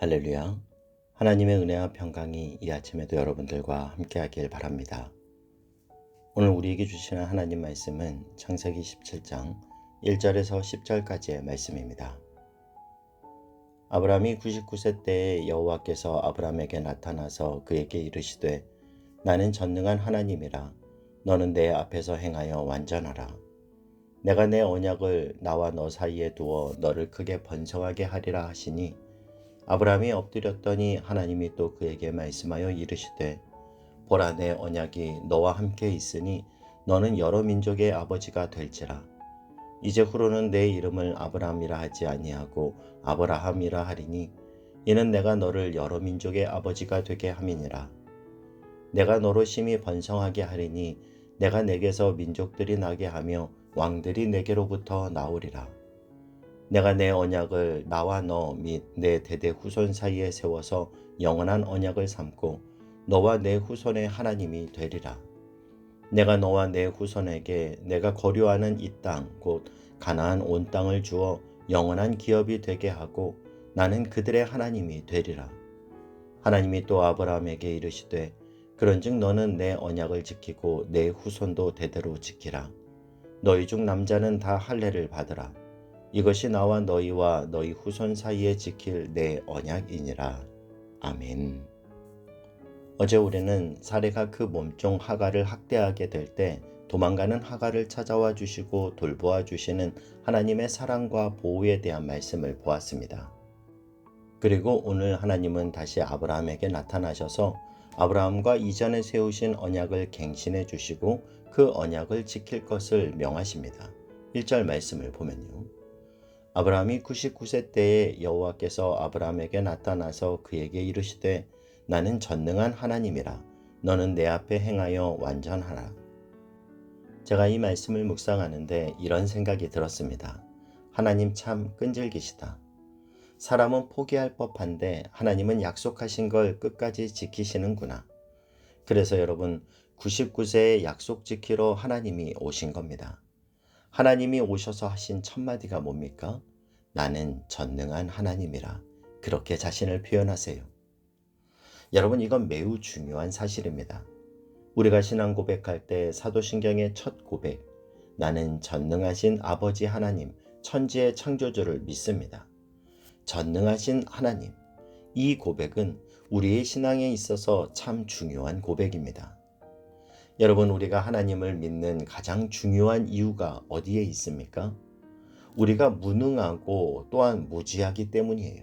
할렐루야. 하나님의 은혜와 평강이 이 아침에도 여러분들과 함께하길 바랍니다. 오늘 우리에게 주시는 하나님 말씀은 창세기 17장 1절에서 10절까지의 말씀입니다. 아브라함이 99세 때에 여호와께서 아브라함에게 나타나서 그에게 이르시되 나는 전능한 하나님이라. 너는 내 앞에서 행하여 완전하라. 내가 내 언약을 나와 너 사이에 두어 너를 크게 번성하게 하리라 하시니 아브라함이 엎드렸더니 하나님이 또 그에게 말씀하여 이르시되 보라, 내 언약이 너와 함께 있으니 너는 여러 민족의 아버지가 될지라. 이제 후로는 내 이름을 아브라함이라 하지 아니하고 아브라함이라 하리니 이는 내가 너를 여러 민족의 아버지가 되게 함이니라. 내가 너로 심히 번성하게 하리니 내가 내게서 민족들이 나게 하며 왕들이 내게로부터 나오리라. 내가 내 언약을 나와 너 및 내 대대 후손 사이에 세워서 영원한 언약을 삼고 너와 내 후손의 하나님이 되리라. 내가 너와 내 후손에게 내가 거류하는 이 땅 곧 가나안 온 땅을 주어 영원한 기업이 되게 하고 나는 그들의 하나님이 되리라. 하나님이 또 아브라함에게 이르시되 그런즉 너는 내 언약을 지키고 내 후손도 대대로 지키라. 너희 중 남자는 다 할례를 받으라. 이것이 나와 너희와 너희 후손 사이에 지킬 내 언약이니라. 아멘. 어제 우리는 사레가 그 몸종 하갈을 학대하게 될 때 도망가는 하갈을 찾아와 주시고 돌보아 주시는 하나님의 사랑과 보호에 대한 말씀을 보았습니다. 그리고 오늘 하나님은 다시 아브라함에게 나타나셔서 아브라함과 이전에 세우신 언약을 갱신해 주시고 그 언약을 지킬 것을 명하십니다. 1절 말씀을 보면요. 아브라함이 99세 때에 여호와께서 아브라함에게 나타나서 그에게 이르시되 나는 전능한 하나님이라. 너는 내 앞에 행하여 완전하라. 제가 이 말씀을 묵상하는데 이런 생각이 들었습니다. 하나님 참 끈질기시다. 사람은 포기할 법한데 하나님은 약속하신 걸 끝까지 지키시는구나. 그래서 여러분, 99세에 약속 지키러 하나님이 오신 겁니다. 하나님이 오셔서 하신 첫 마디가 뭡니까? 나는 전능한 하나님이라. 그렇게 자신을 표현하세요. 여러분, 이건 매우 중요한 사실입니다. 우리가 신앙 고백할 때 사도신경의 첫 고백, 나는 전능하신 아버지 하나님, 천지의 창조주를 믿습니다. 전능하신 하나님, 이 고백은 우리의 신앙에 있어서 참 중요한 고백입니다. 여러분, 우리가 하나님을 믿는 가장 중요한 이유가 어디에 있습니까? 우리가 무능하고 또한 무지하기 때문이에요.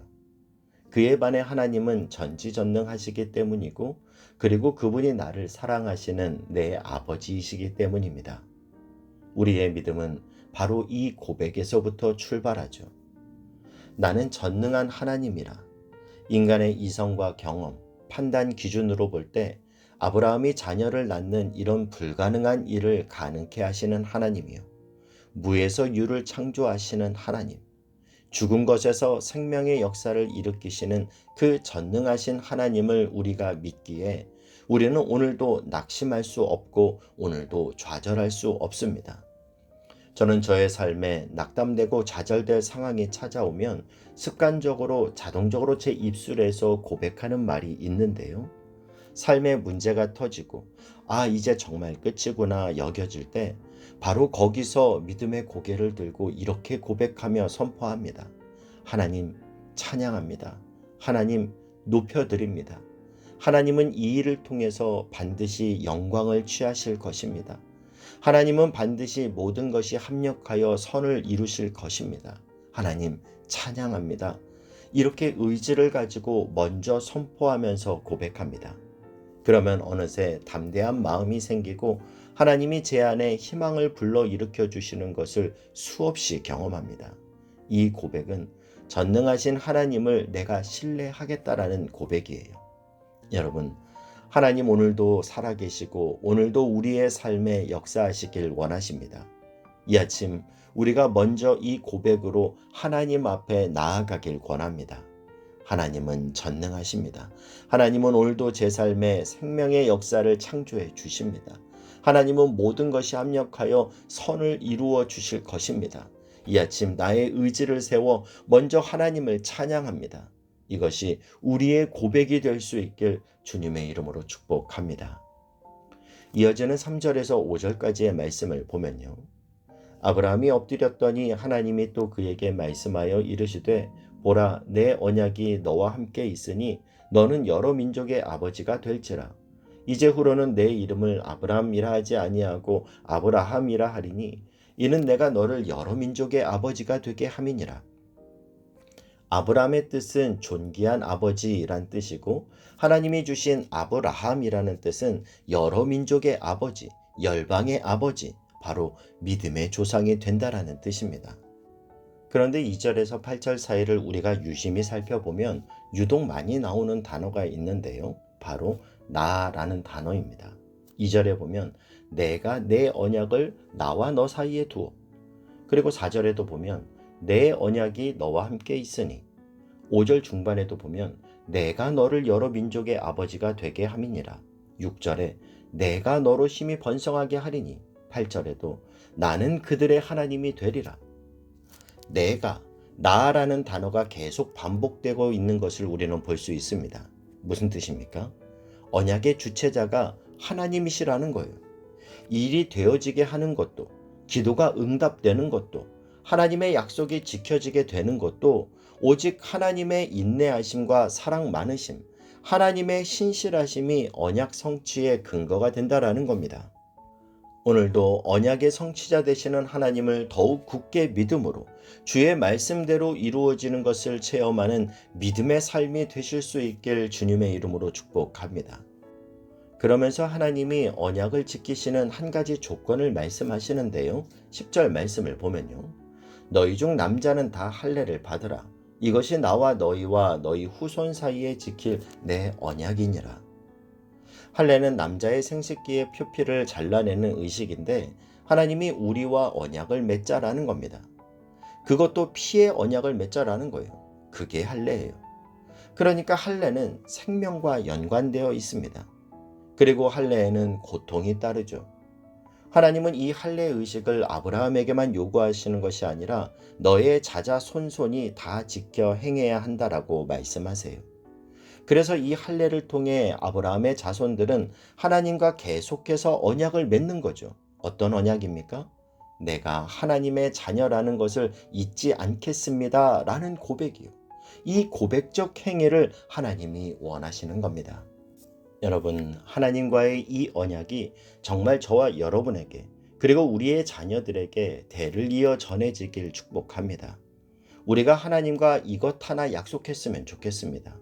그에 반해 하나님은 전지전능하시기 때문이고, 그리고 그분이 나를 사랑하시는 내 아버지이시기 때문입니다. 우리의 믿음은 바로 이 고백에서부터 출발하죠. 나는 전능한 하나님이라. 인간의 이성과 경험, 판단 기준으로 볼 때 아브라함이 자녀를 낳는 이런 불가능한 일을 가능케 하시는 하나님이요. 무에서 유를 창조하시는 하나님, 죽은 것에서 생명의 역사를 일으키시는 그 전능하신 하나님을 우리가 믿기에 우리는 오늘도 낙심할 수 없고 오늘도 좌절할 수 없습니다. 저는 저의 삶에 낙담되고 좌절될 상황이 찾아오면 습관적으로 자동적으로 제 입술에서 고백하는 말이 있는데요. 삶의 문제가 터지고 이제 정말 끝이구나 여겨질 때 바로 거기서 믿음의 고개를 들고 이렇게 고백하며 선포합니다. 하나님 찬양합니다. 하나님 높여드립니다. 하나님은 이 일을 통해서 반드시 영광을 취하실 것입니다. 하나님은 반드시 모든 것이 합력하여 선을 이루실 것입니다. 하나님 찬양합니다. 이렇게 의지를 가지고 먼저 선포하면서 고백합니다. 그러면 어느새 담대한 마음이 생기고 하나님이 제 안에 희망을 불러일으켜 주시는 것을 수없이 경험합니다. 이 고백은 전능하신 하나님을 내가 신뢰하겠다라는 고백이에요. 여러분, 하나님 오늘도 살아계시고 오늘도 우리의 삶에 역사하시길 원하십니다. 이 아침 우리가 먼저 이 고백으로 하나님 앞에 나아가길 권합니다. 하나님은 전능하십니다. 하나님은 오늘도 제 삶에 생명의 역사를 창조해 주십니다. 하나님은 모든 것이 합력하여 선을 이루어 주실 것입니다. 이 아침 나의 의지를 세워 먼저 하나님을 찬양합니다. 이것이 우리의 고백이 될 수 있길 주님의 이름으로 축복합니다. 이어지는 3절에서 5절까지의 말씀을 보면요. 아브라함이 엎드렸더니 하나님이 또 그에게 말씀하여 이르시되 보라 내 언약이 너와 함께 있으니 너는 여러 민족의 아버지가 될지라. 이제후로는 내 이름을 아브라함이라 하지 아니하고 아브라함이라 하리니 이는 내가 너를 여러 민족의 아버지가 되게 함이니라. 아브라함의 뜻은 존귀한 아버지란 뜻이고 하나님이 주신 아브라함이라는 뜻은 여러 민족의 아버지, 열방의 아버지, 바로 믿음의 조상이 된다라는 뜻입니다. 그런데 2절에서 8절 사이를 우리가 유심히 살펴보면 유독 많이 나오는 단어가 있는데요. 바로 나라는 단어입니다. 2절에 보면 내가 내 언약을 나와 너 사이에 두어. 그리고 4절에도 보면 내 언약이 너와 함께 있으니. 5절 중반에도 보면 내가 너를 여러 민족의 아버지가 되게 함이니라. 6절에 내가 너로 심히 번성하게 하리니. 8절에도 나는 그들의 하나님이 되리라. 내가, 나라는 단어가 계속 반복되고 있는 것을 우리는 볼 수 있습니다. 무슨 뜻입니까? 언약의 주체자가 하나님이시라는 거예요. 일이 되어지게 하는 것도, 기도가 응답되는 것도, 하나님의 약속이 지켜지게 되는 것도 오직 하나님의 인내하심과 사랑 많으심, 하나님의 신실하심이 언약 성취의 근거가 된다라는 겁니다. 오늘도 언약의 성취자 되시는 하나님을 더욱 굳게 믿음으로 주의 말씀대로 이루어지는 것을 체험하는 믿음의 삶이 되실 수 있길 주님의 이름으로 축복합니다. 그러면서 하나님이 언약을 지키시는 한 가지 조건을 말씀하시는데요. 10절 말씀을 보면요. 너희 중 남자는 다 할례를 받으라. 이것이 나와 너희와 너희 후손 사이에 지킬 내 언약이니라. 할례는 남자의 생식기의 표피를 잘라내는 의식인데 하나님이 우리와 언약을 맺자라는 겁니다. 그것도 피의 언약을 맺자라는 거예요. 그게 할례예요. 그러니까 할례는 생명과 연관되어 있습니다. 그리고 할례에는 고통이 따르죠. 하나님은 이 할례 의식을 아브라함에게만 요구하시는 것이 아니라 너의 자자손손이 다 지켜 행해야 한다라고 말씀하세요. 그래서 이 할례를 통해 아브라함의 자손들은 하나님과 계속해서 언약을 맺는 거죠. 어떤 언약입니까? 내가 하나님의 자녀라는 것을 잊지 않겠습니다 라는 고백이요. 이 고백적 행위를 하나님이 원하시는 겁니다. 여러분, 하나님과의 이 언약이 정말 저와 여러분에게 그리고 우리의 자녀들에게 대를 이어 전해지길 축복합니다. 우리가 하나님과 이것 하나 약속했으면 좋겠습니다.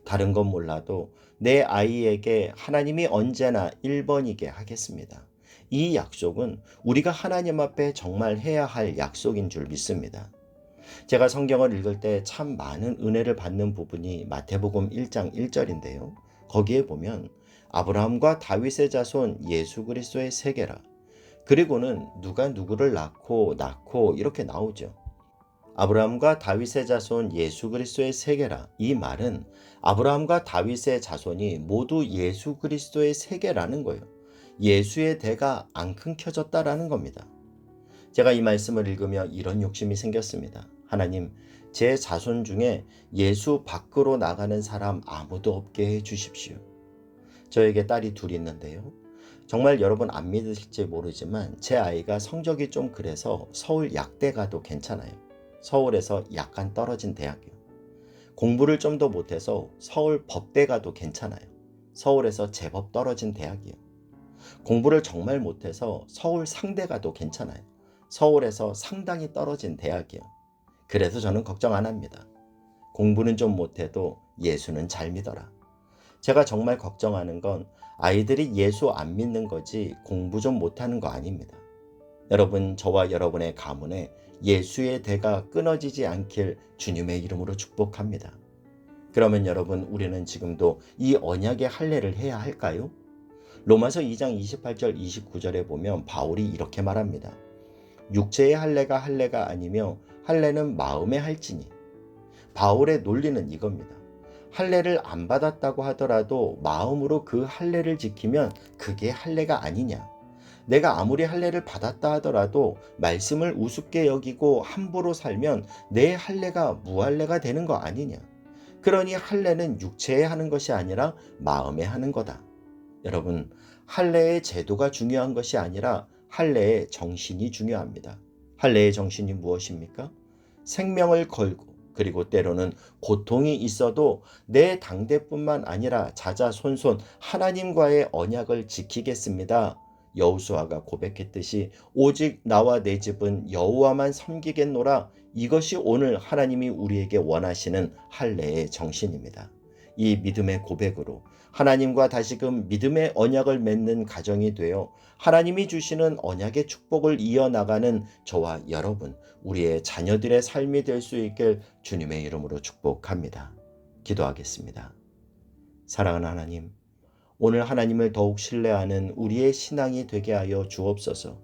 다른 건 몰라도 내 아이에게 하나님이 언제나 1번이게 하겠습니다. 이 약속은 우리가 하나님 앞에 정말 해야 할 약속인 줄 믿습니다. 제가 성경을 읽을 때 참 많은 은혜를 받는 부분이 마태복음 1장 1절인데요. 거기에 보면 아브라함과 다윗의 자손 예수 그리스도의 세계라. 그리고는 누가 누구를 낳고 이렇게 나오죠. 아브라함과 다윗의 자손 예수 그리스도의 세계라. 이 말은 아브라함과 다윗의 자손이 모두 예수 그리스도의 세계라는 거예요. 예수의 대가 안 끊겨졌다라는 겁니다. 제가 이 말씀을 읽으며 이런 욕심이 생겼습니다. 하나님, 제 자손 중에 예수 밖으로 나가는 사람 아무도 없게 해 주십시오. 저에게 딸이 둘이 있는데요. 정말 여러분 안 믿으실지 모르지만 제 아이가 성적이 좀 그래서 서울 약대 가도 괜찮아요. 서울에서 약간 떨어진 대학이요. 공부를 좀 더 못해서 서울 법대 가도 괜찮아요. 서울에서 제법 떨어진 대학이요. 공부를 정말 못해서 서울 상대 가도 괜찮아요. 서울에서 상당히 떨어진 대학이요. 그래서 저는 걱정 안 합니다. 공부는 좀 못해도 예수는 잘 믿어라. 제가 정말 걱정하는 건 아이들이 예수 안 믿는 거지 공부 좀 못하는 거 아닙니다. 여러분, 저와 여러분의 가문에 예수의 대가 끊어지지 않길 주님의 이름으로 축복합니다. 그러면 여러분, 우리는 지금도 이 언약의 할례를 해야 할까요? 로마서 2장 28절 29절에 보면 바울이 이렇게 말합니다. 육체의 할례가 아니며 할례는 마음의 할지니. 바울의 논리는 이겁니다. 할례를 안 받았다고 하더라도 마음으로 그 할례를 지키면 그게 할례가 아니냐. 내가 아무리 할례를 받았다 하더라도 말씀을 우습게 여기고 함부로 살면 내 할례가 무할례가 되는 거 아니냐. 그러니 할례는 육체에 하는 것이 아니라 마음에 하는 거다. 여러분, 할례의 제도가 중요한 것이 아니라 할례의 정신이 중요합니다. 할례의 정신이 무엇입니까? 생명을 걸고 그리고 때로는 고통이 있어도 내 당대뿐만 아니라 자자손손 하나님과의 언약을 지키겠습니다. 여호수아가 고백했듯이 오직 나와 내 집은 여호와만 섬기겠노라. 이것이 오늘 하나님이 우리에게 원하시는 할례의 정신입니다. 이 믿음의 고백으로 하나님과 다시금 믿음의 언약을 맺는 가정이 되어 하나님이 주시는 언약의 축복을 이어나가는 저와 여러분, 우리의 자녀들의 삶이 될 수 있길 주님의 이름으로 축복합니다. 기도하겠습니다. 사랑하는 하나님, 오늘 하나님을 더욱 신뢰하는 우리의 신앙이 되게 하여 주옵소서.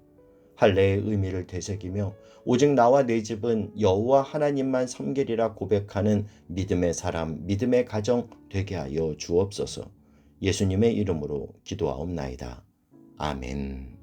할례의 의미를 되새기며 오직 나와 내 집은 여호와 하나님만 섬기리라 고백하는 믿음의 사람, 믿음의 가정 되게 하여 주옵소서. 예수님의 이름으로 기도하옵나이다. 아멘.